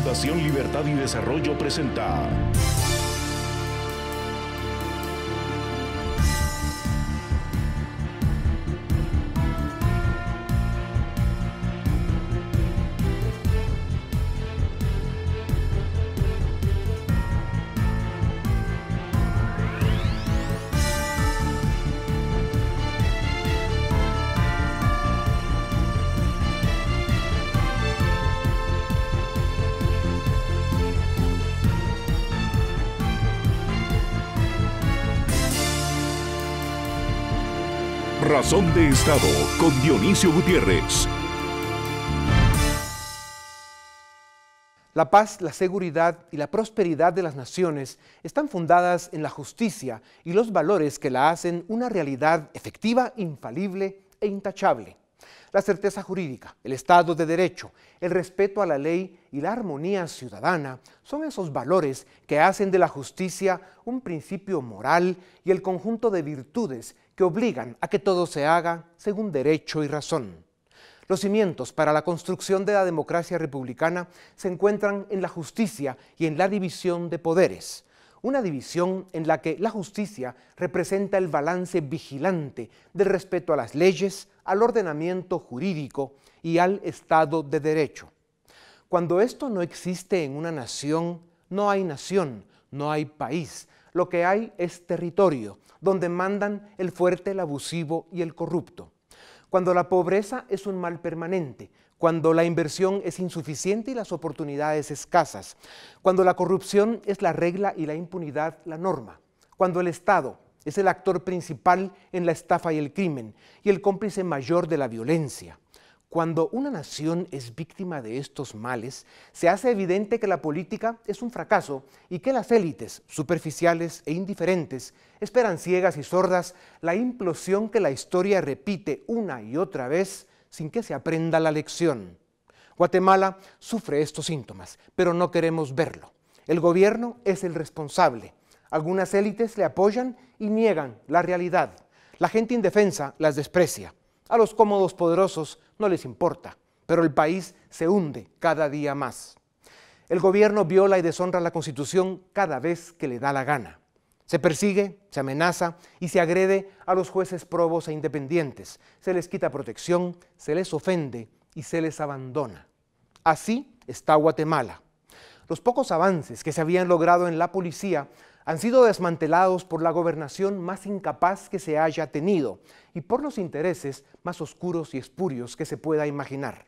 Fundación Libertad y Desarrollo presenta Razón de Estado con Dionisio Gutiérrez. La paz, la seguridad y la prosperidad de las naciones están fundadas en la justicia y los valores que la hacen una realidad efectiva, infalible e intachable. La certeza jurídica, el Estado de Derecho, el respeto a la ley y la armonía ciudadana son esos valores que hacen de la justicia un principio moral y el conjunto de virtudes que obligan a que todo se haga según derecho y razón. Los cimientos para la construcción de la democracia republicana se encuentran en la justicia y en la división de poderes. Una división en la que la justicia representa el balance vigilante del respeto a las leyes, al ordenamiento jurídico y al Estado de Derecho. Cuando esto no existe en una nación, no hay país. Lo que hay es territorio, donde mandan el fuerte, el abusivo y el corrupto. Cuando la pobreza es un mal permanente, cuando la inversión es insuficiente y las oportunidades escasas, cuando la corrupción es la regla y la impunidad la norma, cuando el Estado es el actor principal en la estafa y el crimen y el cómplice mayor de la violencia. Cuando una nación es víctima de estos males, se hace evidente que la política es un fracaso y que las élites, superficiales e indiferentes, esperan ciegas y sordas la implosión que la historia repite una y otra vez sin que se aprenda la lección. Guatemala sufre estos síntomas, pero no queremos verlo. El gobierno es el responsable. Algunas élites le apoyan y niegan la realidad. La gente indefensa las desprecia. A los cómodos poderosos no les importa, pero el país se hunde cada día más. El gobierno viola y deshonra la Constitución cada vez que le da la gana. Se persigue, se amenaza y se agrede a los jueces probos e independientes. Se les quita protección, se les ofende y se les abandona. Así está Guatemala. Los pocos avances que se habían logrado en la policía han sido desmantelados por la gobernación más incapaz que se haya tenido y por los intereses más oscuros y espurios que se pueda imaginar.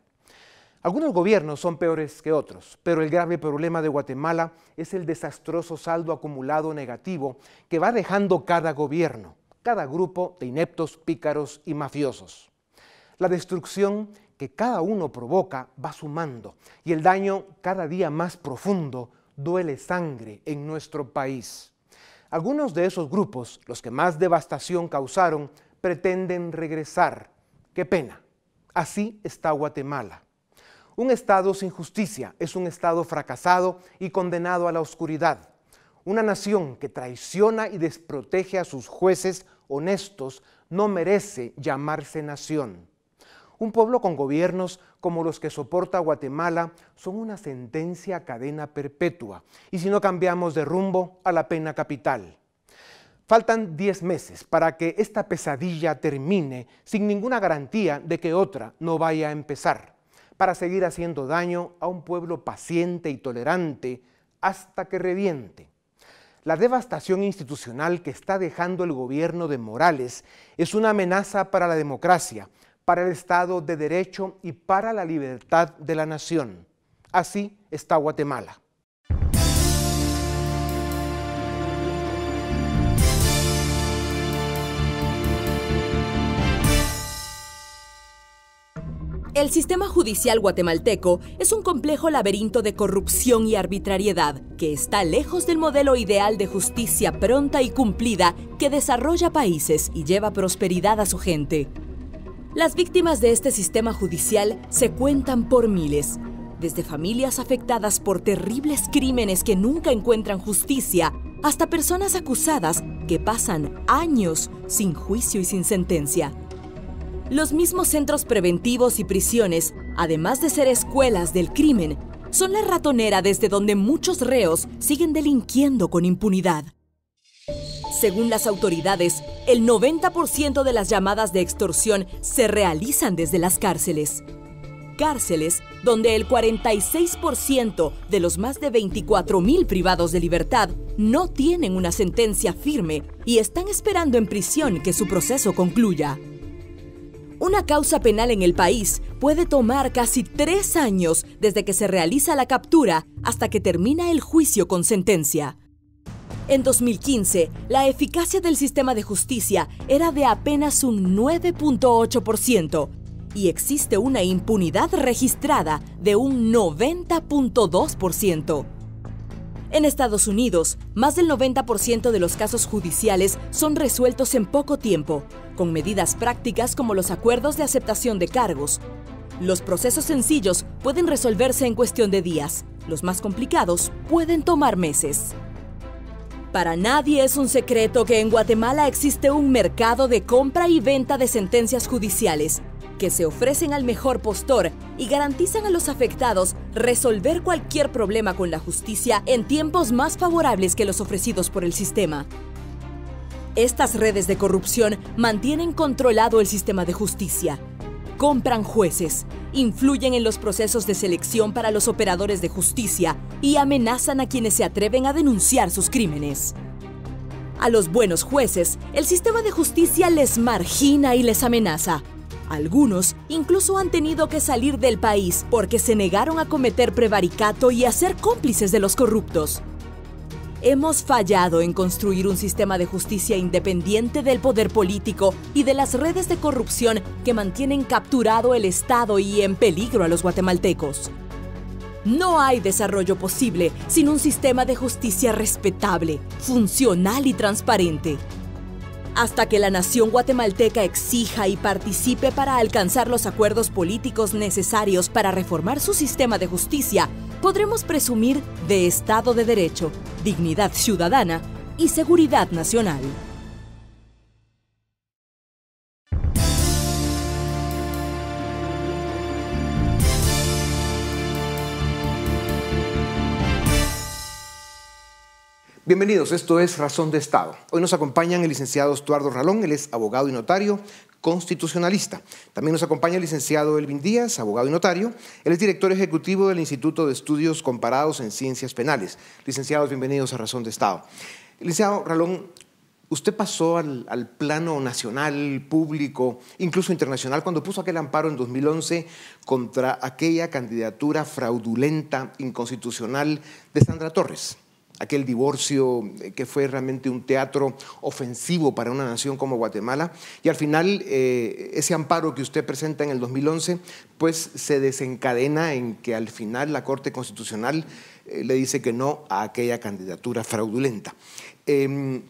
Algunos gobiernos son peores que otros, pero el grave problema de Guatemala es el desastroso saldo acumulado negativo que va dejando cada gobierno, cada grupo de ineptos, pícaros y mafiosos. La destrucción que cada uno provoca va sumando y el daño cada día más profundo duele sangre en nuestro país. Algunos de esos grupos, los que más devastación causaron, pretenden regresar. ¡Qué pena! Así está Guatemala. Un Estado sin justicia es un Estado fracasado y condenado a la oscuridad. Una nación que traiciona y desprotege a sus jueces honestos no merece llamarse nación. Un pueblo con gobiernos como los que soporta Guatemala son una sentencia a cadena perpetua y si no cambiamos de rumbo a la pena capital. Faltan 10 meses para que esta pesadilla termine sin ninguna garantía de que otra no vaya a empezar, para seguir haciendo daño a un pueblo paciente y tolerante hasta que reviente. La devastación institucional que está dejando el gobierno de Morales es una amenaza para la democracia, para el Estado de Derecho y para la libertad de la nación. Así está Guatemala. El sistema judicial guatemalteco es un complejo laberinto de corrupción y arbitrariedad que está lejos del modelo ideal de justicia pronta y cumplida que desarrolla países y lleva prosperidad a su gente. Las víctimas de este sistema judicial se cuentan por miles, desde familias afectadas por terribles crímenes que nunca encuentran justicia, hasta personas acusadas que pasan años sin juicio y sin sentencia. Los mismos centros preventivos y prisiones, además de ser escuelas del crimen, son la ratonera desde donde muchos reos siguen delinquiendo con impunidad. Según las autoridades, el 90% de las llamadas de extorsión se realizan desde las cárceles. Cárceles donde el 46% de los más de 24.000 privados de libertad no tienen una sentencia firme y están esperando en prisión que su proceso concluya. Una causa penal en el país puede tomar casi 3 años desde que se realiza la captura hasta que termina el juicio con sentencia. En 2015, la eficacia del sistema de justicia era de apenas un 9.8%, y existe una impunidad registrada de un 90.2%. En Estados Unidos, más del 90% de los casos judiciales son resueltos en poco tiempo, con medidas prácticas como los acuerdos de aceptación de cargos. Los procesos sencillos pueden resolverse en cuestión de días, los más complicados pueden tomar meses. Para nadie es un secreto que en Guatemala existe un mercado de compra y venta de sentencias judiciales, que se ofrecen al mejor postor y garantizan a los afectados resolver cualquier problema con la justicia en tiempos más favorables que los ofrecidos por el sistema. Estas redes de corrupción mantienen controlado el sistema de justicia, compran jueces, influyen en los procesos de selección para los operadores de justicia y amenazan a quienes se atreven a denunciar sus crímenes. A los buenos jueces, el sistema de justicia les margina y les amenaza. Algunos incluso han tenido que salir del país porque se negaron a cometer prevaricato y a ser cómplices de los corruptos. Hemos fallado en construir un sistema de justicia independiente del poder político y de las redes de corrupción que mantienen capturado el Estado y en peligro a los guatemaltecos. No hay desarrollo posible sin un sistema de justicia respetable, funcional y transparente. Hasta que la nación guatemalteca exija y participe para alcanzar los acuerdos políticos necesarios para reformar su sistema de justicia, podremos presumir de Estado de Derecho, dignidad ciudadana y seguridad nacional. Bienvenidos, esto es Razón de Estado. Hoy nos acompañan el licenciado Estuardo Ralón, él es abogado y notario constitucionalista. También nos acompaña el licenciado Elvin Díaz, abogado y notario. Él es director ejecutivo del Instituto de Estudios Comparados en Ciencias Penales. Licenciados, bienvenidos a Razón de Estado. Licenciado Ralón, usted pasó al plano nacional, público, incluso internacional, cuando puso aquel amparo en 2011 contra aquella candidatura fraudulenta, inconstitucional de Sandra Torres. Aquel divorcio que fue realmente un teatro ofensivo para una nación como Guatemala. Y al final, ese amparo que usted presenta en el 2011, pues se desencadena en que al final la Corte Constitucional le dice que no a aquella candidatura fraudulenta. En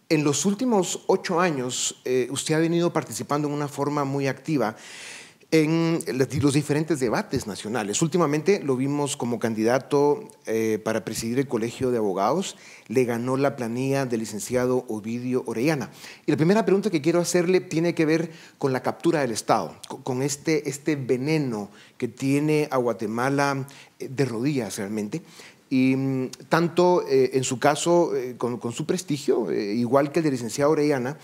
los últimos 8 años, usted ha venido participando en una forma muy activa en los diferentes debates nacionales. Últimamente lo vimos como candidato para presidir el Colegio de Abogados. Le ganó la planilla del licenciado Ovidio Orellana. Y la primera pregunta que quiero hacerle tiene que ver con la captura del Estado, con este veneno que tiene a Guatemala de rodillas realmente. Y tanto en su caso, con su prestigio, igual que el del licenciado Orellana,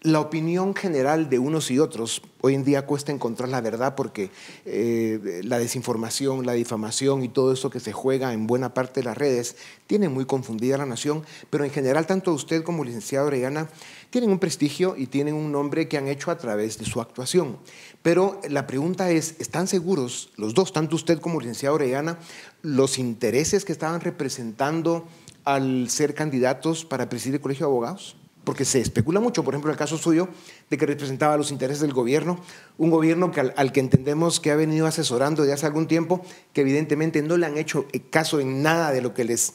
la opinión general de unos y otros, hoy en día cuesta encontrar la verdad porque la desinformación, la difamación y todo eso que se juega en buena parte de las redes tiene muy confundida a la nación, pero en general tanto usted como el licenciado Orellana tienen un prestigio y tienen un nombre que han hecho a través de su actuación. Pero la pregunta es, ¿están seguros los dos, tanto usted como el licenciado Orellana, los intereses que estaban representando al ser candidatos para presidir el Colegio de Abogados? Porque se especula mucho, por ejemplo, en el caso suyo, de que representaba los intereses del gobierno, un gobierno que al que entendemos que ha venido asesorando desde hace algún tiempo, que evidentemente no le han hecho caso en nada de lo que les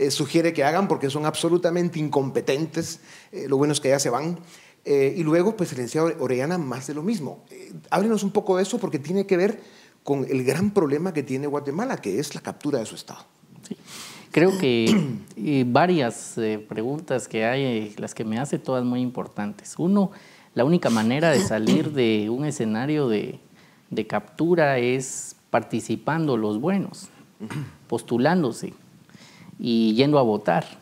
sugiere que hagan, porque son absolutamente incompetentes, lo bueno es que ya se van. Y luego, pues, el licenciado Orellana, más de lo mismo. Háblenos un poco de eso, porque tiene que ver con el gran problema que tiene Guatemala, que es la captura de su Estado. Sí. Creo que varias preguntas que hay, las que me hace todas muy importantes. Uno, la única manera de salir de un escenario de captura es participando los buenos, postulándose y yendo a votar.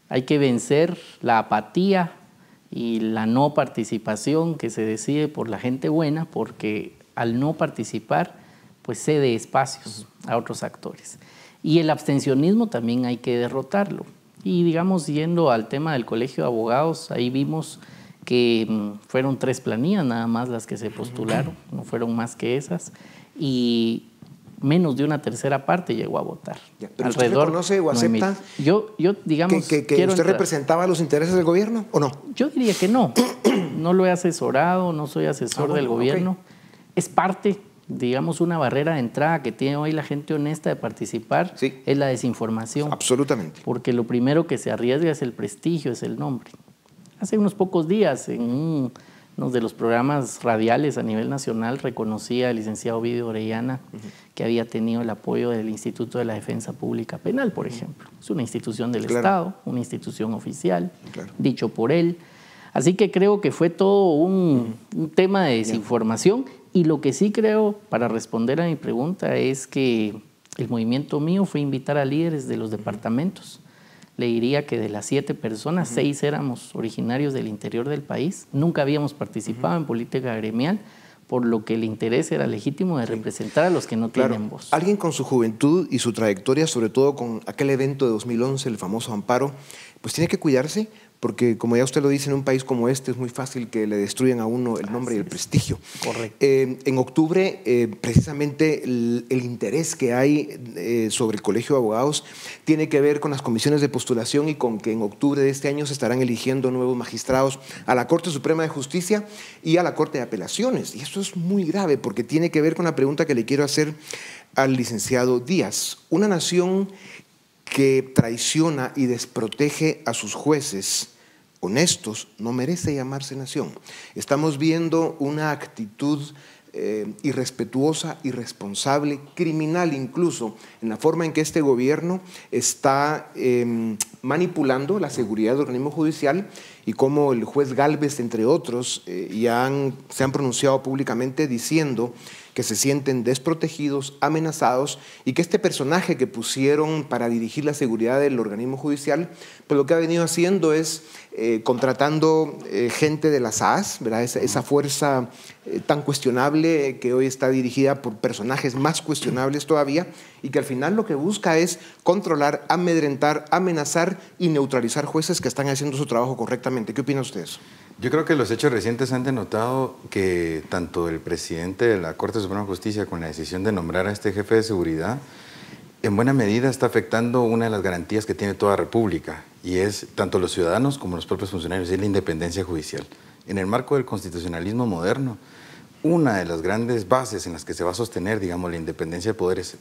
Hay que vencer la apatía y la no participación que se decide por la gente buena, porque al no participar, pues cede espacios a otros actores. Y el abstencionismo también hay que derrotarlo. Y digamos, yendo al tema del Colegio de Abogados, ahí vimos que fueron 3 planillas nada más las que se postularon, no fueron más que esas, y menos de una tercera parte llegó a votar. Ya, ¿pero usted reconoce o acepta yo digamos, que usted representaba los intereses del gobierno o no? Yo diría que no. No lo he asesorado, no soy asesor del gobierno. Okay. Es parte, digamos, una barrera de entrada que tiene hoy la gente honesta de participar, sí, es la desinformación. Absolutamente. Porque lo primero que se arriesga es el prestigio, es el nombre. Hace unos pocos días, en uno de los programas radiales a nivel nacional, reconocía al licenciado Ovidio Orellana que había tenido el apoyo del Instituto de la Defensa Pública Penal, por ejemplo. Es una institución del Estado, una institución oficial, dicho por él. Así que creo que fue todo un tema de desinformación. Y lo que sí creo, para responder a mi pregunta, es que el movimiento mío fue invitar a líderes de los departamentos. Le diría que de las 7 personas, 6 éramos originarios del interior del país. Nunca habíamos participado en política gremial, por lo que el interés era legítimo de representar a los que no tienen voz. Alguien con su juventud y su trayectoria, sobre todo con aquel evento de 2011, el famoso Amparo, pues tiene que cuidarse, porque como ya usted lo dice, en un país como este es muy fácil que le destruyan a uno el nombre y el prestigio. Correcto. En octubre, precisamente el interés que hay sobre el Colegio de Abogados tiene que ver con las comisiones de postulación y con que en octubre de este año se estarán eligiendo nuevos magistrados a la Corte Suprema de Justicia y a la Corte de Apelaciones. Y esto es muy grave porque tiene que ver con la pregunta que le quiero hacer al licenciado Díaz. Una nación que traiciona y desprotege a sus jueces honestos no merece llamarse nación. Estamos viendo una actitud irrespetuosa, irresponsable, criminal incluso, en la forma en que este gobierno está manipulando la seguridad del organismo judicial y como el juez Gálvez, entre otros, se han pronunciado públicamente diciendo que se sienten desprotegidos, amenazados y que este personaje que pusieron para dirigir la seguridad del organismo judicial, pues lo que ha venido haciendo es contratando gente de las SAS, ¿verdad? Esa fuerza tan cuestionable que hoy está dirigida por personajes más cuestionables todavía y que al final lo que busca es controlar, amedrentar, amenazar y neutralizar jueces que están haciendo su trabajo correctamente. ¿Qué opina usted de eso? Yo creo que los hechos recientes han denotado que tanto el presidente de la Corte Suprema de Justicia con la decisión de nombrar a este jefe de seguridad en buena medida está afectando una de las garantías que tiene toda república y es tanto los ciudadanos como los propios funcionarios, es la independencia judicial. En el marco del constitucionalismo moderno, una de las grandes bases en las que se va a sostener, digamos, la independencia de poderes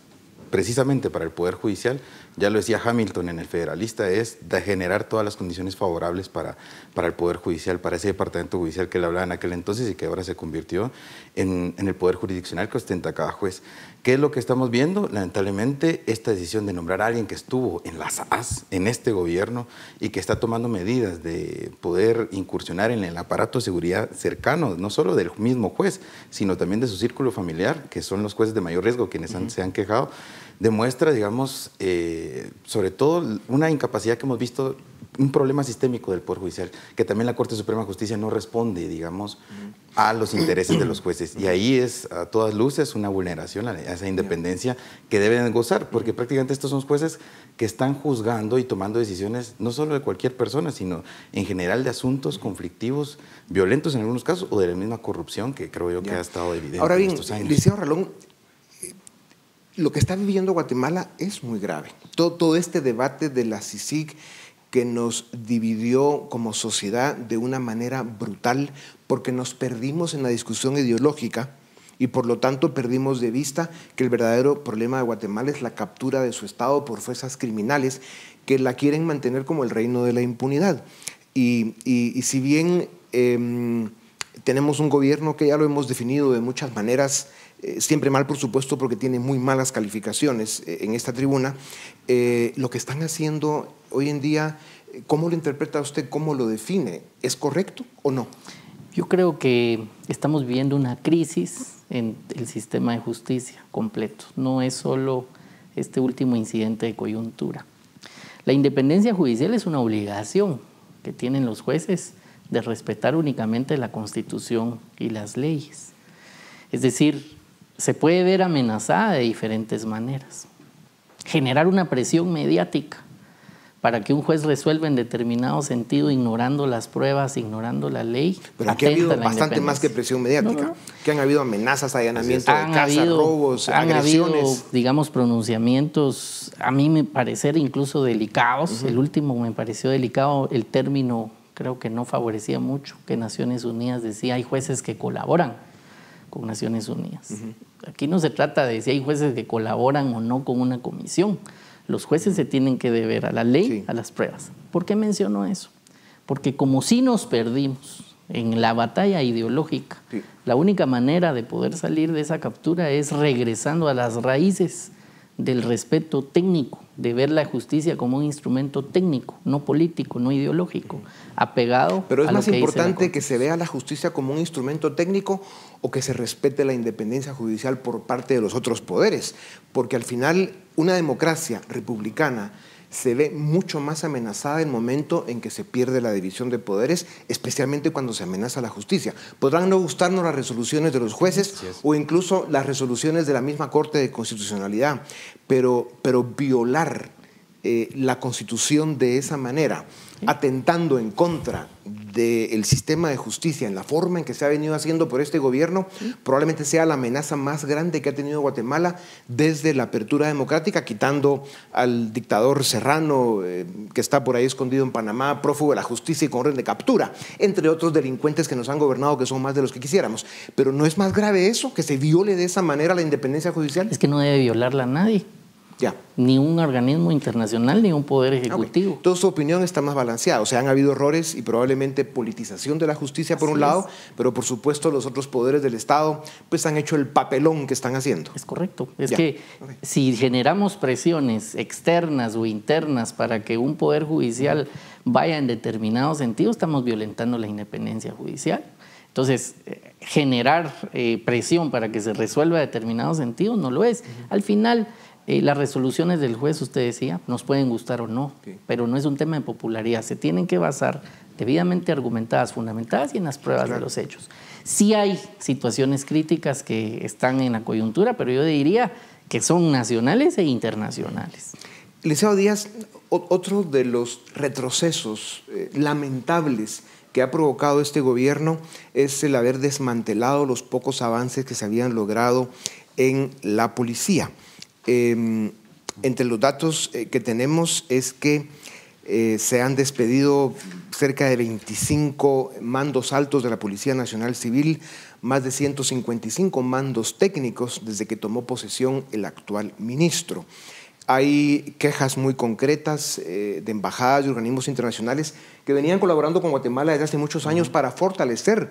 precisamente para el Poder Judicial, ya lo decía Hamilton en El Federalista, es de generar todas las condiciones favorables para el Poder Judicial, para ese departamento judicial que él hablaba en aquel entonces y que ahora se convirtió en el Poder Jurisdiccional que ostenta cada juez. ¿Qué es lo que estamos viendo? Lamentablemente, esta decisión de nombrar a alguien que estuvo en la SAS, en este gobierno, y que está tomando medidas de poder incursionar en el aparato de seguridad cercano, no solo del mismo juez, sino también de su círculo familiar, que son los jueces de mayor riesgo quienes se han quejado, demuestra, digamos, sobre todo una incapacidad que hemos visto, un problema sistémico del Poder Judicial, que también la Corte Suprema de Justicia no responde, digamos, a los intereses de los jueces. Y ahí es, a todas luces, una vulneración a esa independencia que deben gozar, porque prácticamente estos son jueces que están juzgando y tomando decisiones no solo de cualquier persona, sino en general de asuntos conflictivos, violentos en algunos casos, o de la misma corrupción que creo yo que ha estado evidente. Ahora bien, en estos años. licenciado Ralón, lo que está viviendo Guatemala es muy grave. Todo este debate de la CICIG que nos dividió como sociedad de una manera brutal porque nos perdimos en la discusión ideológica y por lo tanto perdimos de vista que el verdadero problema de Guatemala es la captura de su Estado por fuerzas criminales que la quieren mantener como el reino de la impunidad. Y si bien tenemos un gobierno que ya lo hemos definido de muchas maneras, siempre mal por supuesto porque tiene muy malas calificaciones en esta tribuna, lo que están haciendo hoy en día, ¿cómo lo interpreta usted? ¿Cómo lo define? ¿Es correcto o no? Yo creo que estamos viviendo una crisis en el sistema de justicia completo. No es solo este último incidente de coyuntura. La independencia judicial es una obligación que tienen los jueces de respetar únicamente la Constitución y las leyes. Es decir, se puede ver amenazada de diferentes maneras. Generar una presión mediática para que un juez resuelva en determinado sentido, ignorando las pruebas, ignorando la ley. Pero aquí ha habido bastante más que presión mediática, que han habido amenazas, allanamientos de casa, robos, agresiones. Han habido, digamos, pronunciamientos, a mí me parecer incluso delicados. El último me pareció delicado, el término creo que no favorecía mucho, que Naciones Unidas decía hay jueces que colaboran con Naciones Unidas. Aquí no se trata de si hay jueces que colaboran o no con una comisión. Los jueces se tienen que deber a la ley, a las pruebas. ¿Por qué menciono eso? Porque como si nos perdimos en la batalla ideológica, la única manera de poder salir de esa captura es regresando a las raíces del respeto técnico, de ver la justicia como un instrumento técnico, no político, no ideológico, apegado. Pero es a lo más que importante que se vea la justicia como un instrumento técnico o que se respete la independencia judicial por parte de los otros poderes, porque al final una democracia republicana se ve mucho más amenazada en el momento en que se pierde la división de poderes, especialmente cuando se amenaza la justicia. Podrán no gustarnos las resoluciones de los jueces o incluso las resoluciones de la misma Corte de Constitucionalidad, pero violar la Constitución de esa manera, atentando en contra del sistema de justicia en la forma en que se ha venido haciendo por este gobierno, probablemente sea la amenaza más grande que ha tenido Guatemala desde la apertura democrática, quitando al dictador Serrano, que está por ahí escondido en Panamá, prófugo de la justicia y con orden de captura, entre otros delincuentes que nos han gobernado, que son más de los que quisiéramos. Pero ¿no es más grave eso, que se viole de esa manera la independencia judicial? Es que no debe violarla nadie. Ni un organismo internacional, ni un poder ejecutivo. Toda su opinión está más balanceada. O sea, han habido errores y probablemente politización de la justicia por un lado, pero por supuesto los otros poderes del Estado pues han hecho el papelón que están haciendo. Es correcto. Es que si generamos presiones externas o internas para que un poder judicial vaya en determinado sentido, estamos violentando la independencia judicial. Entonces, generar presión para que se resuelva en determinado sentido no lo es. Al final, las resoluciones del juez, usted decía, nos pueden gustar o no, pero no es un tema de popularidad. Se tienen que basar debidamente argumentadas, fundamentadas y en las pruebas de los hechos. Sí hay situaciones críticas que están en la coyuntura, pero yo diría que son nacionales e internacionales. Licenciado Díaz, otro de los retrocesos lamentables que ha provocado este gobierno es el haber desmantelado los pocos avances que se habían logrado en la policía. Entre los datos que tenemos es que se han despedido cerca de 25 mandos altos de la Policía Nacional Civil, más de 155 mandos técnicos desde que tomó posesión el actual ministro. Hay quejas muy concretas de embajadas y organismos internacionales que venían colaborando con Guatemala desde hace muchos años para fortalecer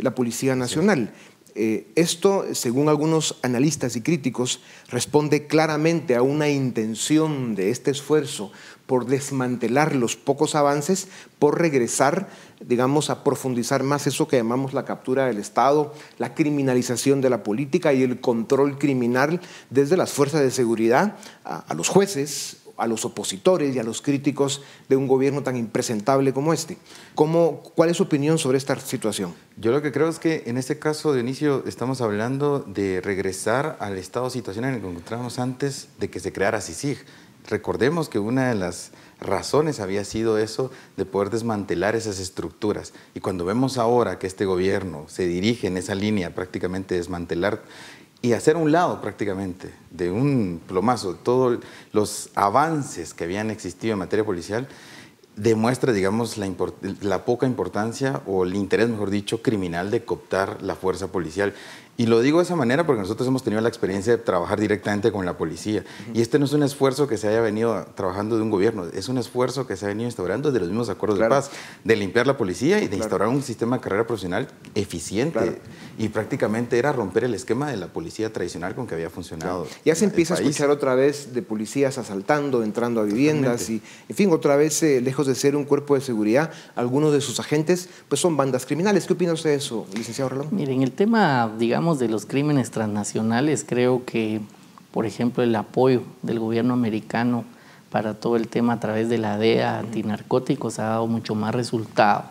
la Policía Nacional. Esto, según algunos analistas y críticos, responde claramente a una intención de este esfuerzo por desmantelar los pocos avances, por regresar, digamos, a profundizar más eso que llamamos la captura del Estado, la criminalización de la política y el control criminal desde las fuerzas de seguridad a los jueces, a los opositores y a los críticos de un gobierno tan impresentable como este. ¿Cuál es su opinión sobre esta situación? Yo lo que creo es que en este caso, Dionisio, estamos hablando de regresar al estado de situación en el que nos encontrábamos antes de que se creara CICIG. Recordemos que una de las razones había sido eso, de poder desmantelar esas estructuras. Y cuando vemos ahora que este gobierno se dirige en esa línea, prácticamente desmantelar y hacer a un lado prácticamente de un plomazo todos los avances que habían existido en materia policial, demuestra, digamos, la poca importancia o el interés, mejor dicho, criminal de cooptar la fuerza policial. Y lo digo de esa manera porque nosotros hemos tenido la experiencia de trabajar directamente con la policía. Y este no es un esfuerzo que se haya venido trabajando de un gobierno, es un esfuerzo que se ha venido instaurando desde los mismos acuerdos de paz, de limpiar la policía y de instaurar un sistema de carrera profesional eficiente. Y prácticamente era romper el esquema de la policía tradicional con que había funcionado. Ya se empieza a escuchar otra vez de policías asaltando, entrando a viviendas y, en fin, otra vez, lejos de ser un cuerpo de seguridad, algunos de sus agentes pues son bandas criminales. ¿Qué opina usted de eso, licenciado Ralón? Miren, el tema, digamos, de los crímenes transnacionales, creo que, por ejemplo, el apoyo del gobierno americano para todo el tema a través de la DEA antinarcóticos ha dado mucho más resultado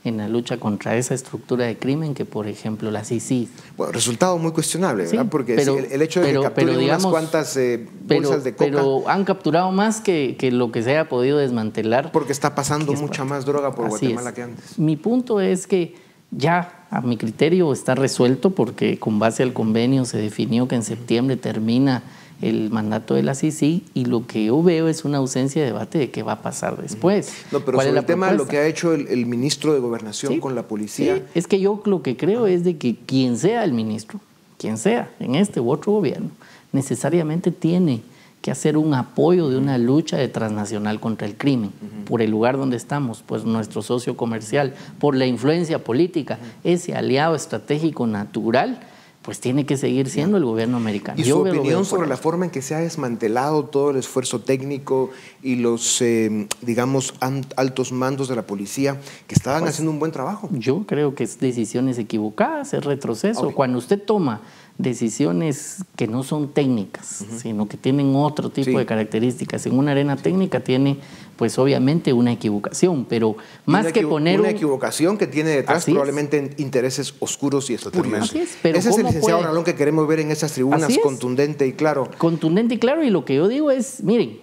en la lucha contra esa estructura de crimen que, por ejemplo, la CICIG. Bueno, resultado muy cuestionable, ¿verdad? Sí, porque el hecho de que capturen unas cuantas bolsas de coca... Pero han capturado más que lo que se haya podido desmantelar. Porque está pasando mucha más droga por Guatemala que antes. Mi punto es que ya, a mi criterio, está resuelto porque con base al convenio se definió que en septiembre termina el mandato de la CICIG y lo que yo veo es una ausencia de debate de qué va a pasar después. No, pero sobre el tema de lo que ha hecho el ministro de Gobernación con la policía... Sí, es que yo lo que creo es de que quien sea el ministro, quien sea, en este u otro gobierno, necesariamente tiene que hacer un apoyo de una lucha de transnacional contra el crimen, por el lugar donde estamos, pues nuestro socio comercial, por la influencia política, ese aliado estratégico natural, pues tiene que seguir siendo el gobierno americano. ¿Y su opinión sobre la forma en que se ha desmantelado todo el esfuerzo técnico y los, digamos, altos mandos de la policía que estaban haciendo un buen trabajo? Yo creo que es decisiones equivocadas, es retroceso. Cuando usted toma decisiones que no son técnicas, sino que tienen otro tipo de características. En una arena técnica tiene, pues obviamente, una equivocación, pero más que poner... Una equivocación que tiene detrás probablemente intereses oscuros y espurios. Así es, pero ese es el licenciado Ralón que queremos ver en esas tribunas, contundente y claro. Contundente y claro, y lo que yo digo es, miren,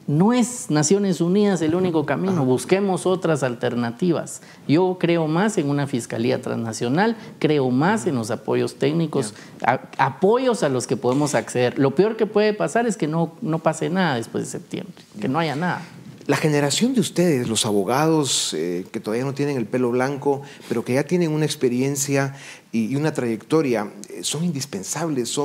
no es Naciones Unidas el único camino, busquemos otras alternativas. Yo creo más en una fiscalía transnacional, creo más en los apoyos técnicos, apoyos a los que podemos acceder. Lo peor que puede pasar es que no pase nada después de septiembre, que no haya nada. La generación de ustedes, los abogados que todavía no tienen el pelo blanco, pero que ya tienen una experiencia y una trayectoria, son indispensables,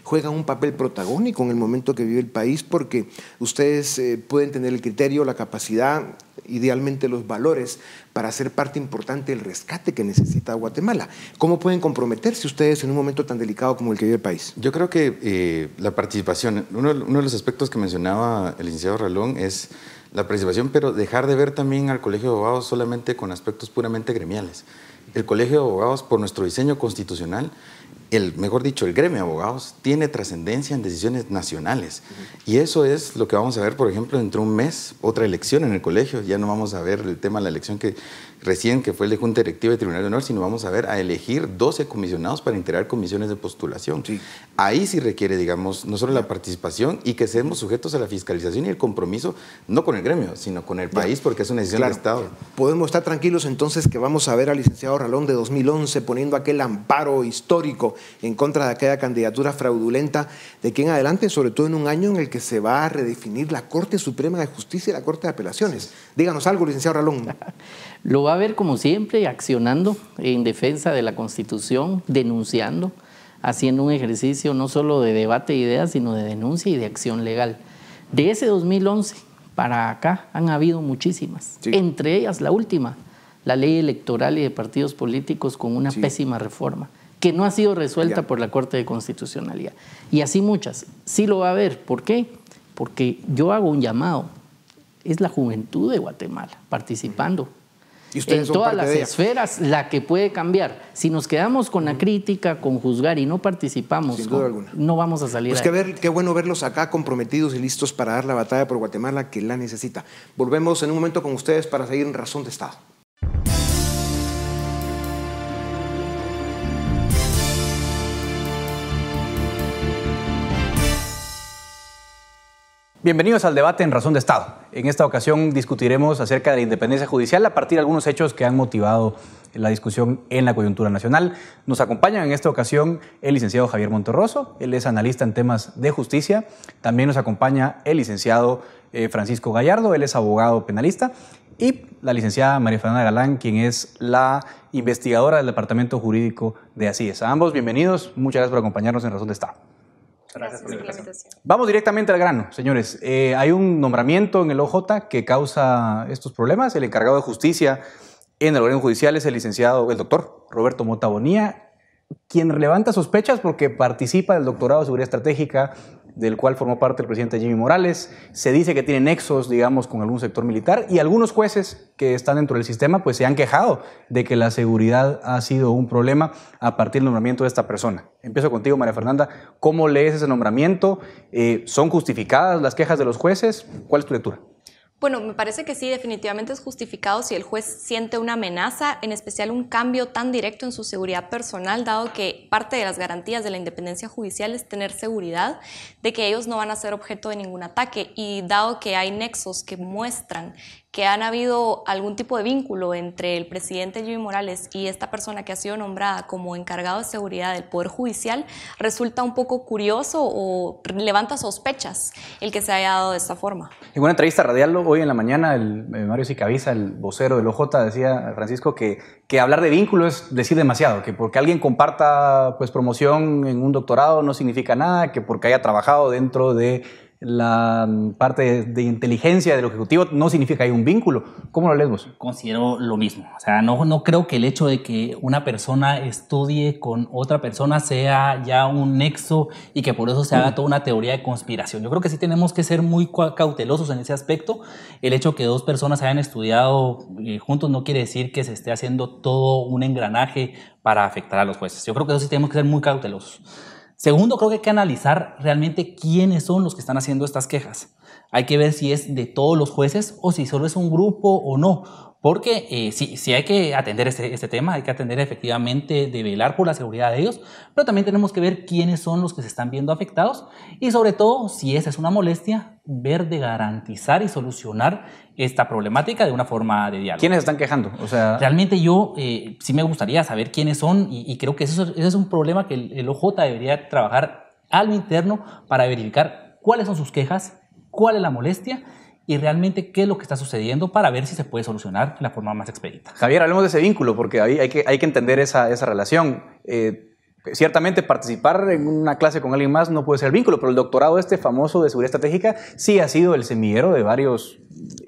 juegan un papel protagónico en el momento que vive el país porque ustedes pueden tener el criterio, la capacidad, idealmente los valores para ser parte importante del rescate que necesita Guatemala. ¿Cómo pueden comprometerse ustedes en un momento tan delicado como el que vive el país? Yo creo que la participación, uno de los aspectos que mencionaba el licenciado Ralón es la participación, pero dejar de ver también al Colegio de Abogados solamente con aspectos puramente gremiales. El Colegio de Abogados, por nuestro diseño constitucional, mejor dicho, el gremio de abogados tiene trascendencia en decisiones nacionales. Y eso es lo que vamos a ver, por ejemplo, dentro de un mes, otra elección en el colegio. Ya no vamos a ver el tema de la elección que fue el de Junta Directiva y Tribunal de Honor, sino vamos a elegir 12 comisionados para integrar comisiones de postulación. Sí. Ahí sí requiere, digamos, no solo la participación y que seamos sujetos a la fiscalización y el compromiso, no con el gremio, sino con el país, porque es una decisión del Estado. Podemos estar tranquilos entonces que vamos a ver al licenciado Ralón de 2011 poniendo aquel amparo histórico en contra de aquella candidatura fraudulenta de aquí en adelante, sobre todo en un año en el que se va a redefinir la Corte Suprema de Justicia y la Corte de Apelaciones. Díganos algo, licenciado Ralón. Lo va a ver como siempre, accionando en defensa de la Constitución, denunciando, haciendo un ejercicio no solo de debate de ideas, sino de denuncia y de acción legal. De ese 2011 para acá han habido muchísimas, entre ellas la última, la ley electoral y de partidos políticos con una pésima reforma, que no ha sido resuelta por la Corte de Constitucionalidad. Y así muchas. Sí lo va a ver. ¿Por qué? Porque yo hago un llamado. Es la juventud de Guatemala participando. En todas las esferas, la que puede cambiar. Si nos quedamos con la crítica, con juzgar y no participamos, no vamos a salir. Pues qué bueno verlos acá comprometidos y listos para dar la batalla por Guatemala que la necesita. Volvemos en un momento con ustedes para seguir en Razón de Estado. Bienvenidos al debate en Razón de Estado. En esta ocasión discutiremos acerca de la independencia judicial a partir de algunos hechos que han motivado la discusión en la coyuntura nacional. Nos acompañan en esta ocasión el licenciado Javier Monterroso, él es analista en temas de justicia. También nos acompaña el licenciado Francisco Gallardo, él es abogado penalista. y la licenciada María Fernanda Galán, quien es la investigadora del Departamento Jurídico de ACIES. A ambos, bienvenidos. Muchas gracias por acompañarnos en Razón de Estado. Gracias por la invitación. Vamos directamente al grano, señores. Hay un nombramiento en el OJ que causa estos problemas. El encargado de justicia en el órgano judicial es el doctor Roberto Mota Bonilla, quien levanta sospechas porque participa del doctorado de seguridad estratégica del cual formó parte el presidente Jimmy Morales. Se dice que tiene nexos, digamos, con algún sector militar, y algunos jueces que están dentro del sistema pues se han quejado de que la seguridad ha sido un problema a partir del nombramiento de esta persona. Empiezo contigo, María Fernanda. ¿Cómo lees ese nombramiento? ¿Son justificadas las quejas de los jueces? ¿Cuál es tu lectura? Bueno, me parece que sí, definitivamente es justificado si el juez siente una amenaza, en especial un cambio tan directo en su seguridad personal, dado que parte de las garantías de la independencia judicial es tener seguridad de que ellos no van a ser objeto de ningún ataque, y dado que hay nexos que muestran que han habido algún tipo de vínculo entre el presidente Jimmy Morales y esta persona que ha sido nombrada como encargado de seguridad del Poder Judicial, resulta un poco curioso o levanta sospechas el que se haya dado de esta forma. En una entrevista radial hoy en la mañana, Mario Sicaviza, el vocero del OJ, decía, Francisco, que hablar de vínculo es decir demasiado, que porque alguien comparta pues, promoción en un doctorado no significa nada, que porque haya trabajado dentro de la parte de inteligencia del Ejecutivo no significa que hay un vínculo. ¿Cómo lo lees vos? Considero lo mismo. O sea, no creo que el hecho de que una persona estudie con otra persona sea ya un nexo y que por eso se haga toda una teoría de conspiración. Yo creo que sí tenemos que ser muy cautelosos en ese aspecto. El hecho de que dos personas hayan estudiado juntos no quiere decir que se esté haciendo todo un engranaje para afectar a los jueces. Yo creo que eso sí tenemos que ser muy cautelosos. Segundo, creo que hay que analizar realmente quiénes son los que están haciendo estas quejas. Hay que ver si es de todos los jueces o si solo es un grupo o no. Porque sí hay que atender este tema, hay que atender efectivamente de velar por la seguridad de ellos, pero también tenemos que ver quiénes son los que se están viendo afectados y sobre todo, si esa es una molestia, ver de garantizar y solucionar esta problemática de una forma de diálogo. ¿Quiénes están quejando? O sea, realmente yo sí me gustaría saber quiénes son y creo que eso es un problema que el OJ debería trabajar a lo interno para verificar cuáles son sus quejas, cuál es la molestia y realmente qué es lo que está sucediendo para ver si se puede solucionar de la forma más expedita. Javier, hablemos de ese vínculo, porque ahí hay que entender esa relación. Ciertamente participar en una clase con alguien más no puede ser vínculo, pero el doctorado famoso de seguridad estratégica sí ha sido el semillero de varios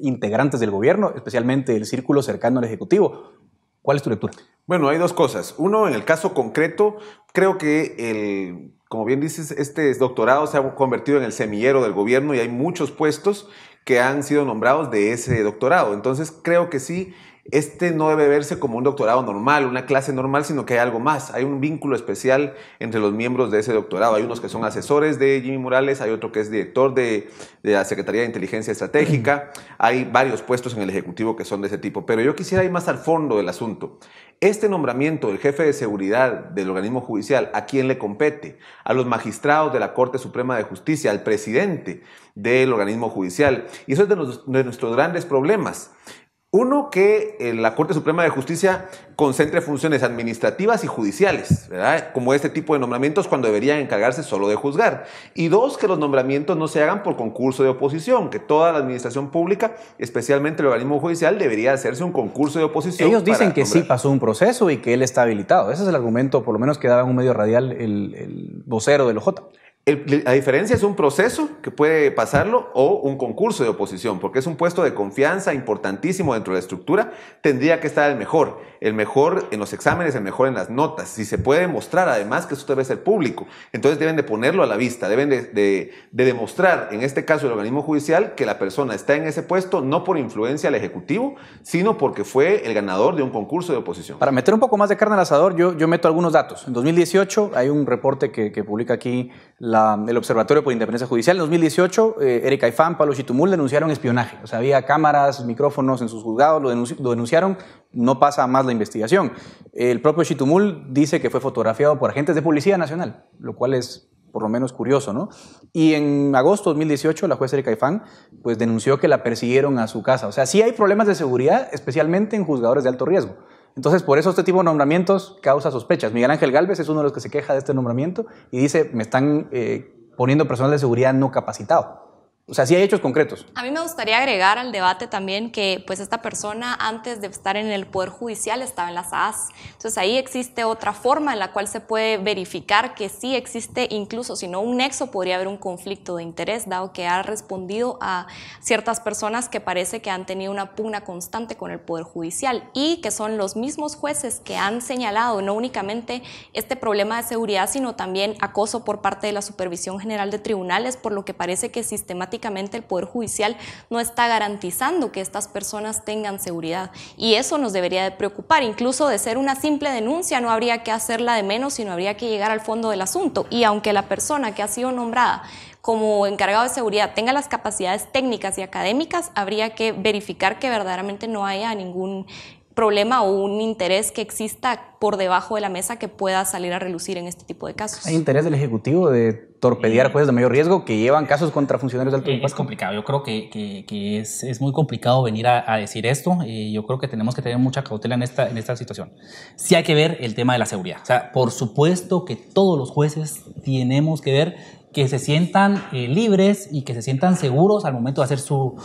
integrantes del gobierno, especialmente el círculo cercano al Ejecutivo. ¿Cuál es tu lectura? Bueno, hay dos cosas. Uno, en el caso concreto, creo que como bien dices, este doctorado se ha convertido en el semillero del gobierno y hay muchos puestos que han sido nombrados de ese doctorado. Entonces, creo que sí, no debe verse como un doctorado normal, una clase normal, sino que hay algo más. Hay un vínculo especial entre los miembros de ese doctorado. Hay unos que son asesores de Jimmy Morales, hay otro que es director de la Secretaría de Inteligencia Estratégica. Hay varios puestos en el Ejecutivo que son de ese tipo. Pero yo quisiera ir más al fondo del asunto. Este nombramiento del jefe de seguridad del organismo judicial, ¿a quién le compete? A los magistrados de la Corte Suprema de Justicia, al presidente del organismo judicial. Y eso es de nuestros grandes problemas. Uno, que la Corte Suprema de Justicia concentre funciones administrativas y judiciales, ¿verdad? Como este tipo de nombramientos cuando deberían encargarse solo de juzgar. Y dos, que los nombramientos no se hagan por concurso de oposición, que toda la administración pública, especialmente el organismo judicial, debería hacerse un concurso de oposición. Ellos dicen que sí pasó un proceso y que él está habilitado. Ese es el argumento, por lo menos que daba en un medio radial el vocero del OJ. La diferencia es un proceso que puede pasarlo o un concurso de oposición, porque es un puesto de confianza importantísimo dentro de la estructura. Tendría que estar el mejor en los exámenes, el mejor en las notas. Si se puede demostrar además que eso debe ser público, entonces deben de ponerlo a la vista, deben de demostrar, en este caso el organismo judicial, que la persona está en ese puesto no por influencia del Ejecutivo, sino porque fue el ganador de un concurso de oposición. Para meter un poco más de carne al asador, yo meto algunos datos. En 2018 hay un reporte que publica aquí el Observatorio por Independencia Judicial. En 2018, Erika Ifán, Pablo Chitumul denunciaron espionaje. O sea, había cámaras, micrófonos en sus juzgados, lo denunciaron, no pasa más la investigación. El propio Chitumul dice que fue fotografiado por agentes de Policía Nacional, lo cual es por lo menos curioso, ¿no? Y en agosto de 2018, la jueza Erika Ifán pues, denunció que la persiguieron a su casa. O sea, sí hay problemas de seguridad, especialmente en juzgadores de alto riesgo. Entonces, por eso este tipo de nombramientos causa sospechas. Miguel Ángel Gálvez es uno de los que se queja de este nombramiento y dice, me están poniendo personal de seguridad no capacitado. O sea, sí hay hechos concretos. A mí me gustaría agregar al debate también que pues esta persona antes de estar en el Poder Judicial estaba en la SAAS. Entonces ahí existe otra forma en la cual se puede verificar que sí existe, incluso si no un nexo, podría haber un conflicto de interés, dado que ha respondido a ciertas personas que parece que han tenido una pugna constante con el Poder Judicial y que son los mismos jueces que han señalado no únicamente este problema de seguridad, sino también acoso por parte de la Supervisión General de Tribunales, por lo que parece que sistemáticamente el Poder Judicial no está garantizando que estas personas tengan seguridad. Y eso nos debería de preocupar. Incluso de ser una simple denuncia no habría que hacerla de menos, sino habría que llegar al fondo del asunto. Y aunque la persona que ha sido nombrada como encargado de seguridad tenga las capacidades técnicas y académicas, habría que verificar que verdaderamente no haya ningún problema o un interés que exista por debajo de la mesa que pueda salir a relucir en este tipo de casos. ¿Hay interés del Ejecutivo de torpedear jueces de mayor riesgo que llevan casos contra funcionarios de alto impacto? Es complicado. Yo creo que es muy complicado venir a decir esto. Yo creo que tenemos que tener mucha cautela en esta situación. Sí hay que ver el tema de la seguridad. O sea, por supuesto que todos los jueces tenemos que ver que se sientan libres y que se sientan seguros al momento de hacer su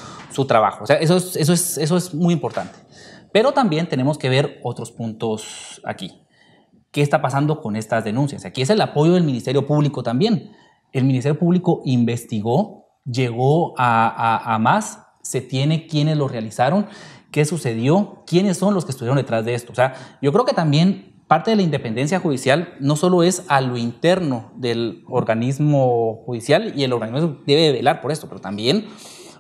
trabajo. O sea, eso es muy importante. Pero también tenemos que ver otros puntos aquí. ¿Qué está pasando con estas denuncias? Aquí es el apoyo del Ministerio Público también. El Ministerio Público investigó, llegó a más, se tiene quiénes lo realizaron, qué sucedió, quiénes son los que estuvieron detrás de esto. O sea, yo creo que también parte de la independencia judicial no solo es a lo interno del organismo judicial, y el organismo debe velar por esto, pero también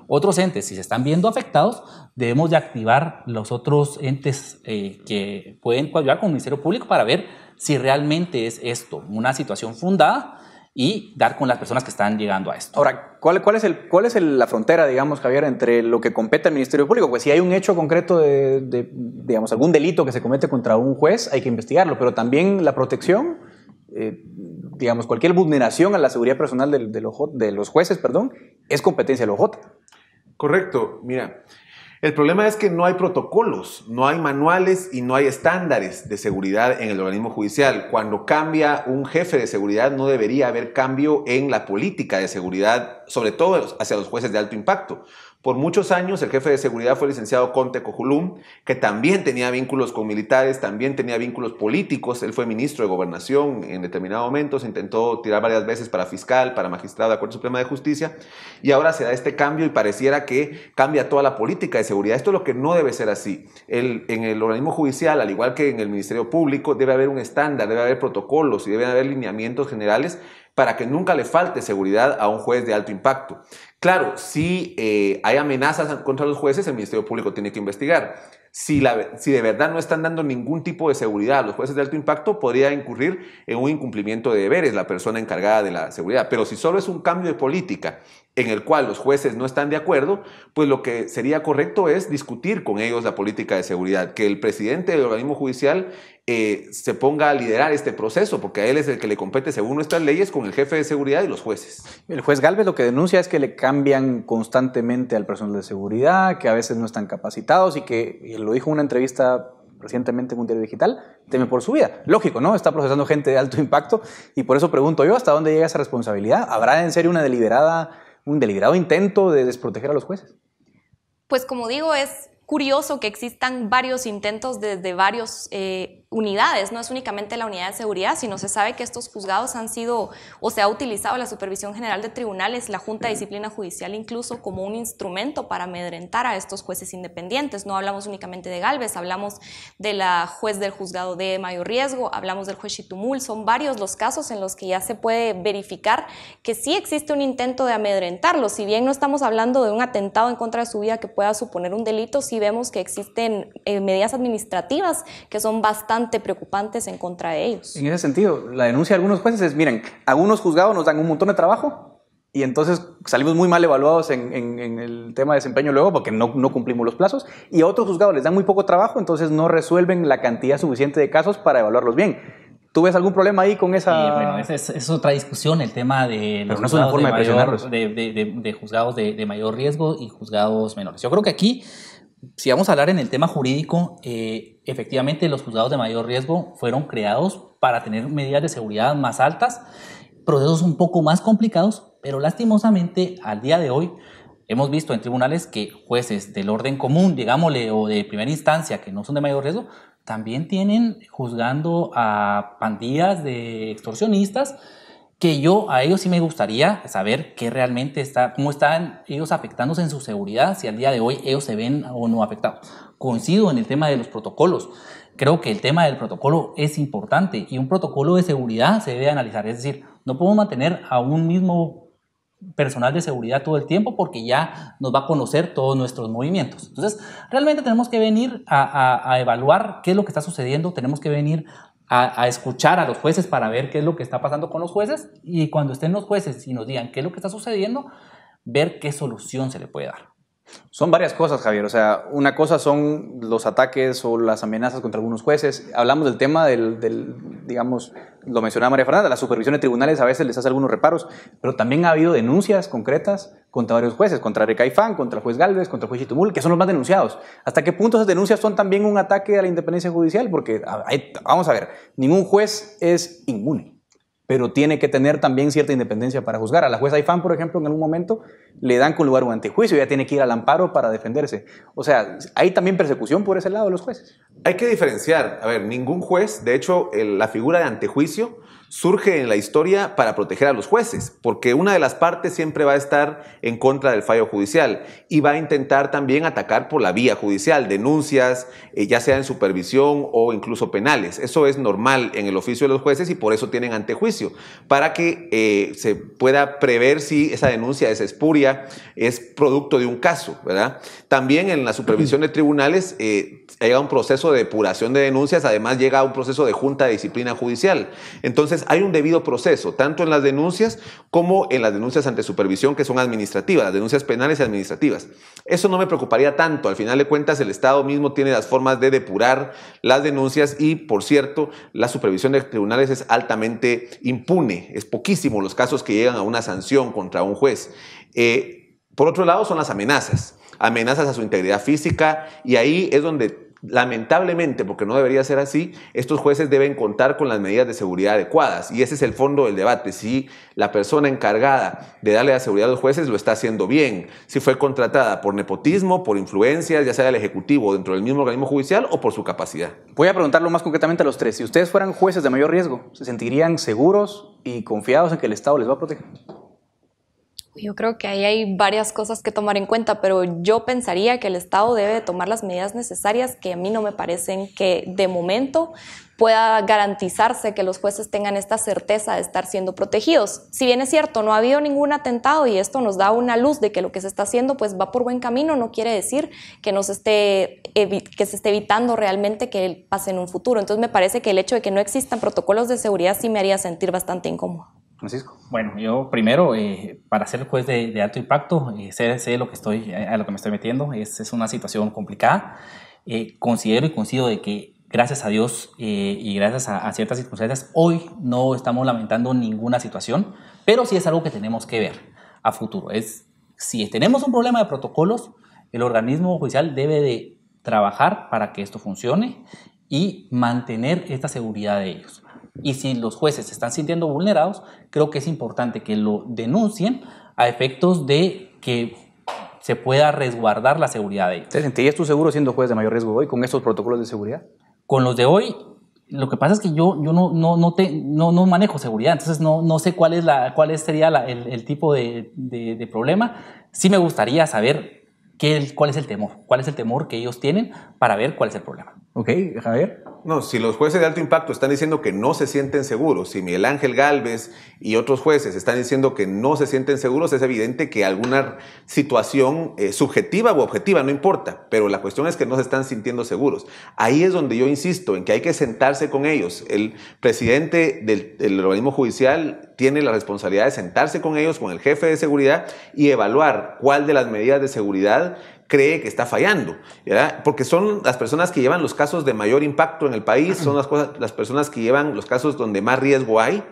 otros entes, si se están viendo afectados, debemos de activar los otros entes que pueden coadyuvar con el Ministerio Público para ver si realmente es esto una situación fundada y dar con las personas que están llegando a esto. Ahora, ¿cuál es la frontera, digamos, Javier, entre lo que compete al Ministerio Público? Pues si hay un hecho concreto de digamos, algún delito que se comete contra un juez, hay que investigarlo, pero también la protección, digamos, cualquier vulneración a la seguridad personal de los jueces, es competencia del OJ. Correcto. Mira, el problema es que no hay protocolos, no hay manuales y no hay estándares de seguridad en el organismo judicial. Cuando cambia un jefe de seguridad no debería haber cambio en la política de seguridad, sobre todo hacia los jueces de alto impacto. Por muchos años el jefe de seguridad fue el licenciado Conte Cojulum, que también tenía vínculos con militares, también tenía vínculos políticos. Él fue ministro de Gobernación en determinados momentos, intentó tirar varias veces para fiscal, para magistrado de la Corte Suprema de Justicia, y ahora se da este cambio y pareciera que cambia toda la política de seguridad. Esto es lo que no debe ser así. En el organismo judicial, al igual que en el Ministerio Público, debe haber un estándar, debe haber protocolos y debe haber lineamientos generales para que nunca le falte seguridad a un juez de alto impacto. Claro, si hay amenazas contra los jueces, el Ministerio Público tiene que investigar. Si de verdad no están dando ningún tipo de seguridad a los jueces de alto impacto, podría incurrir en un incumplimiento de deberes la persona encargada de la seguridad. Pero si solo es un cambio de política en el cual los jueces no están de acuerdo, pues lo que sería correcto es discutir con ellos la política de seguridad, que el presidente del organismo judicial se ponga a liderar este proceso, porque a él es el que le compete según nuestras leyes con el jefe de seguridad y los jueces. El juez Gálvez lo que denuncia es que le cambian constantemente al personal de seguridad, que a veces no están capacitados y que, lo dijo en una entrevista recientemente en un diario digital, teme por su vida. Lógico, ¿no? Está procesando gente de alto impacto y por eso pregunto yo, ¿hasta dónde llega esa responsabilidad? ¿Habrá en serio un deliberado intento de desproteger a los jueces? Pues como digo, es curioso que existan varios intentos desde varios unidades, no es únicamente la unidad de seguridad, sino se sabe que estos juzgados han sido o se ha utilizado la Supervisión General de Tribunales, la Junta de Disciplina Judicial incluso como un instrumento para amedrentar a estos jueces independientes. No hablamos únicamente de Gálvez, hablamos de la juez del juzgado de mayor riesgo, hablamos del juez Chitumul, son varios los casos en los que ya se puede verificar que sí existe un intento de amedrentarlos. Si bien no estamos hablando de un atentado en contra de su vida que pueda suponer un delito, sí vemos que existen medidas administrativas que son bastante preocupantes en contra de ellos. En ese sentido, la denuncia de algunos jueces es, miren, algunos juzgados nos dan un montón de trabajo y entonces salimos muy mal evaluados en el tema de desempeño luego porque no cumplimos los plazos, y a otros juzgados les dan muy poco trabajo, entonces no resuelven la cantidad suficiente de casos para evaluarlos bien. ¿Tú ves algún problema ahí con esa...? Bueno, es otra discusión, el tema de los de juzgados de mayor riesgo y juzgados menores. Yo creo que aquí, si vamos a hablar en el tema jurídico, efectivamente los juzgados de mayor riesgo fueron creados para tener medidas de seguridad más altas, procesos un poco más complicados, Pero lastimosamente, al día de hoy, hemos visto en tribunales que jueces del orden común, digámosle, o de primera instancia, que no son de mayor riesgo, también tienen juzgando a pandillas de extorsionistas, que a ellos sí me gustaría saber cómo están ellos afectándose en su seguridad, si al día de hoy ellos se ven o no afectados. Coincido en el tema de los protocolos. Creo que el tema del protocolo es importante y un protocolo de seguridad se debe analizar. Es decir, no podemos mantener a un mismo personal de seguridad todo el tiempo porque ya nos va a conocer todos nuestros movimientos. Entonces, realmente tenemos que venir a evaluar qué es lo que está sucediendo, tenemos que venir a escuchar a los jueces para ver qué es lo que está pasando con los jueces y cuando estén los jueces y nos digan qué es lo que está sucediendo, ver qué solución se le puede dar. Son varias cosas, Javier. O sea, una cosa son los ataques o las amenazas contra algunos jueces. Hablamos del tema digamos, lo mencionaba María Fernanda, la supervisión de tribunales a veces les hace algunos reparos, pero también ha habido denuncias concretas contra varios jueces, contra Recaifán, contra el juez Gálvez, contra el juez Chitumul, que son los más denunciados. ¿Hasta qué punto esas denuncias son también un ataque a la independencia judicial? Porque, vamos a ver, ningún juez es inmune, pero tiene que tener también cierta independencia para juzgar. A la jueza Aifán, por ejemplo, en algún momento le dan con lugar un antejuicio, ya tiene que ir al amparo para defenderse. O sea, ¿hay también persecución por ese lado de los jueces? Hay que diferenciar. A ver, ningún juez, de hecho, la figura de antejuicio surge en la historia para proteger a los jueces, porque una de las partes siempre va a estar en contra del fallo judicial y va a intentar también atacar por la vía judicial, denuncias, ya sea en supervisión o incluso penales. Eso es normal en el oficio de los jueces y por eso tienen antejuicio, para que se pueda prever si esa denuncia es espuria, es producto de un caso, ¿verdad? También en la supervisión de tribunales llega un proceso de depuración de denuncias, además llega un proceso de junta de disciplina judicial. Entonces hay un debido proceso, tanto en las denuncias como en las denuncias ante supervisión, que son administrativas, las denuncias penales y administrativas. Eso no me preocuparía tanto. Al final de cuentas, el Estado mismo tiene las formas de depurar las denuncias y, por cierto, la supervisión de tribunales es altamente impune. Es poquísimo los casos que llegan a una sanción contra un juez. Por otro lado, son las amenazas a su integridad física, y ahí es donde, lamentablemente, porque no debería ser así, estos jueces deben contar con las medidas de seguridad adecuadas, y ese es el fondo del debate: si la persona encargada de darle la seguridad a los jueces lo está haciendo bien, si fue contratada por nepotismo, por influencias, ya sea del Ejecutivo dentro del mismo organismo judicial o por su capacidad. Voy a preguntarlo más concretamente a los tres. Si ustedes fueran jueces de mayor riesgo, ¿se sentirían seguros y confiados en que el Estado les va a proteger? Yo creo que ahí hay varias cosas que tomar en cuenta, pero yo pensaría que el Estado debe tomar las medidas necesarias, que a mí no me parecen que de momento pueda garantizarse que los jueces tengan esta certeza de estar siendo protegidos. Si bien es cierto, no ha habido ningún atentado y esto nos da una luz de que lo que se está haciendo pues va por buen camino, no quiere decir que se esté evitando realmente que pase en un futuro. Entonces me parece que el hecho de que no existan protocolos de seguridad sí me haría sentir bastante incómodo. Francisco. Bueno, yo primero, para ser juez de alto impacto, sé lo que a lo que me estoy metiendo, es una situación complicada. Considero y coincido de que gracias a Dios y gracias a ciertas circunstancias, hoy no estamos lamentando ninguna situación, pero sí es algo que tenemos que ver a futuro. Si tenemos un problema de protocolos, el organismo judicial debe de trabajar para que esto funcione y mantener esta seguridad de ellos. Y si los jueces se están sintiendo vulnerados, creo que es importante que lo denuncien a efectos de que se pueda resguardar la seguridad de ellos. ¿Te sentirías tú seguro siendo juez de mayor riesgo hoy con estos protocolos de seguridad? Con los de hoy, lo que pasa es que yo no manejo seguridad, entonces no sé cuál sería el tipo de problema. Sí me gustaría saber cuál es el temor que ellos tienen para ver cuál es el problema. Ok, Javier. No, si los jueces de alto impacto están diciendo que no se sienten seguros, si Miguel Ángel Gálvez y otros jueces están diciendo que no se sienten seguros, es evidente que alguna situación subjetiva u objetiva, no importa, pero la cuestión es que no se están sintiendo seguros. Ahí es donde yo insisto en que hay que sentarse con ellos. El presidente del organismo judicial tiene la responsabilidad de sentarse con ellos, con el jefe de seguridad, y evaluar cuál de las medidas de seguridad cree que está fallando, ¿verdad? Porque son las personas que llevan los casos de mayor impacto en el país, son las personas que llevan los casos donde más riesgo hay.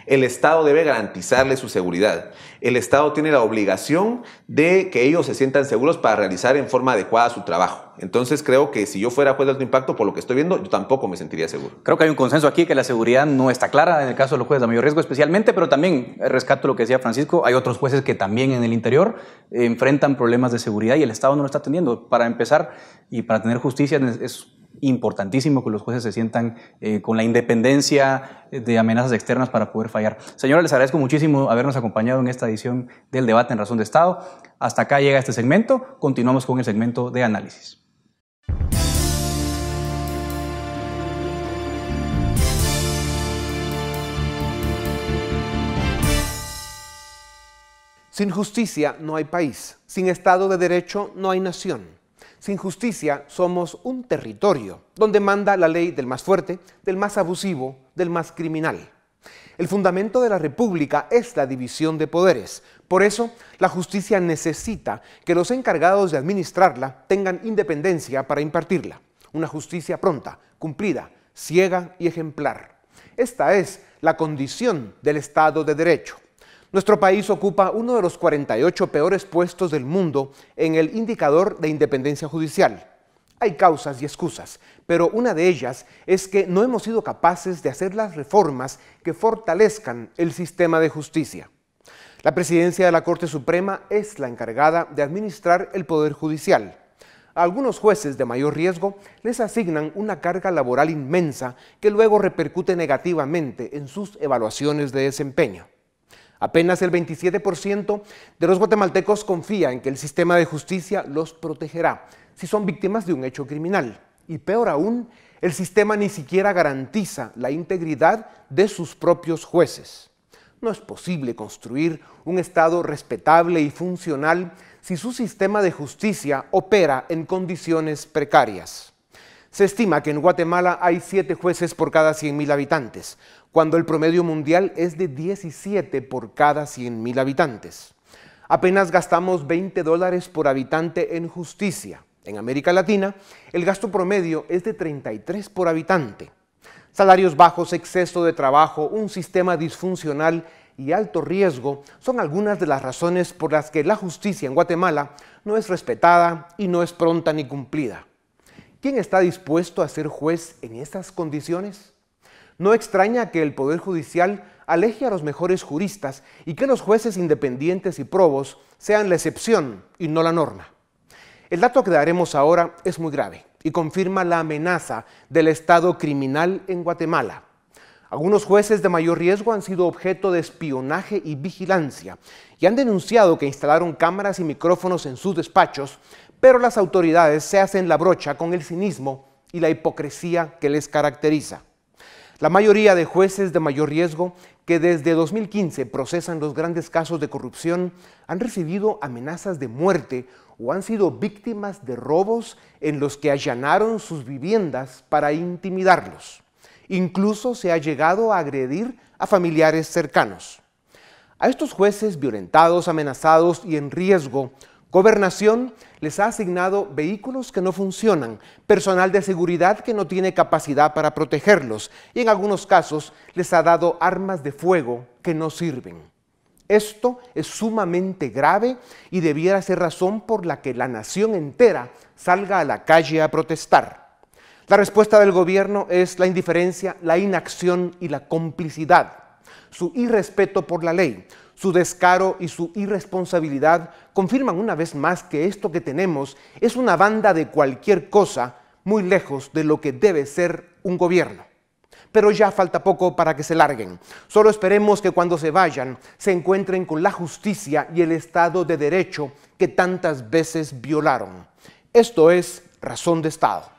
El Estado debe garantizarle su seguridad. El Estado tiene la obligación de que ellos se sientan seguros para realizar en forma adecuada su trabajo. Entonces creo que si yo fuera juez de alto impacto, por lo que estoy viendo, yo tampoco me sentiría seguro. Creo que hay un consenso aquí que la seguridad no está clara en el caso de los jueces de mayor riesgo especialmente, pero también rescato lo que decía Francisco, hay otros jueces que también en el interior enfrentan problemas de seguridad y el Estado no lo está atendiendo. Para empezar y para tener justicia es importantísimo que los jueces se sientan con la independencia de amenazas externas para poder fallar. Señora, les agradezco muchísimo habernos acompañado en esta edición del debate en Razón de Estado. Hasta acá llega este segmento. Continuamos con el segmento de análisis. Sin justicia no hay país. Sin Estado de Derecho no hay nación. Sin justicia somos un territorio donde manda la ley del más fuerte, del más abusivo, del más criminal. El fundamento de la República es la división de poderes. Por eso, la justicia necesita que los encargados de administrarla tengan independencia para impartirla. Una justicia pronta, cumplida, ciega y ejemplar. Esta es la condición del Estado de Derecho. Nuestro país ocupa uno de los 48 peores puestos del mundo en el indicador de independencia judicial. Hay causas y excusas, pero una de ellas es que no hemos sido capaces de hacer las reformas que fortalezcan el sistema de justicia. La presidencia de la Corte Suprema es la encargada de administrar el Poder Judicial. A algunos jueces de mayor riesgo les asignan una carga laboral inmensa que luego repercute negativamente en sus evaluaciones de desempeño. Apenas el 27% de los guatemaltecos confía en que el sistema de justicia los protegerá si son víctimas de un hecho criminal. Y peor aún, el sistema ni siquiera garantiza la integridad de sus propios jueces. No es posible construir un Estado respetable y funcional si su sistema de justicia opera en condiciones precarias. Se estima que en Guatemala hay 7 jueces por cada 100.000 habitantes, cuando el promedio mundial es de 17 por cada 100.000 habitantes. Apenas gastamos $20 por habitante en justicia. En América Latina, el gasto promedio es de 33 por habitante. Salarios bajos, exceso de trabajo, un sistema disfuncional y alto riesgo son algunas de las razones por las que la justicia en Guatemala no es respetada y no es pronta ni cumplida. ¿Quién está dispuesto a ser juez en estas condiciones? No extraña que el Poder Judicial aleje a los mejores juristas y que los jueces independientes y probos sean la excepción y no la norma. El dato que daremos ahora es muy grave y confirma la amenaza del Estado criminal en Guatemala. Algunos jueces de mayor riesgo han sido objeto de espionaje y vigilancia y han denunciado que instalaron cámaras y micrófonos en sus despachos, pero las autoridades se hacen la brocha con el cinismo y la hipocresía que les caracteriza. La mayoría de jueces de mayor riesgo que desde 2015 procesan los grandes casos de corrupción han recibido amenazas de muerte o han sido víctimas de robos en los que allanaron sus viviendas para intimidarlos. Incluso se ha llegado a agredir a familiares cercanos. A estos jueces violentados, amenazados y en riesgo, Gobernación les ha asignado vehículos que no funcionan, personal de seguridad que no tiene capacidad para protegerlos y en algunos casos les ha dado armas de fuego que no sirven. Esto es sumamente grave y debiera ser razón por la que la nación entera salga a la calle a protestar. La respuesta del gobierno es la indiferencia, la inacción y la complicidad, su irrespeto por la ley. Su descaro y su irresponsabilidad confirman una vez más que esto que tenemos es una banda de cualquier cosa muy lejos de lo que debe ser un gobierno. Pero ya falta poco para que se larguen. Solo esperemos que cuando se vayan se encuentren con la justicia y el Estado de Derecho que tantas veces violaron. Esto es Razón de Estado.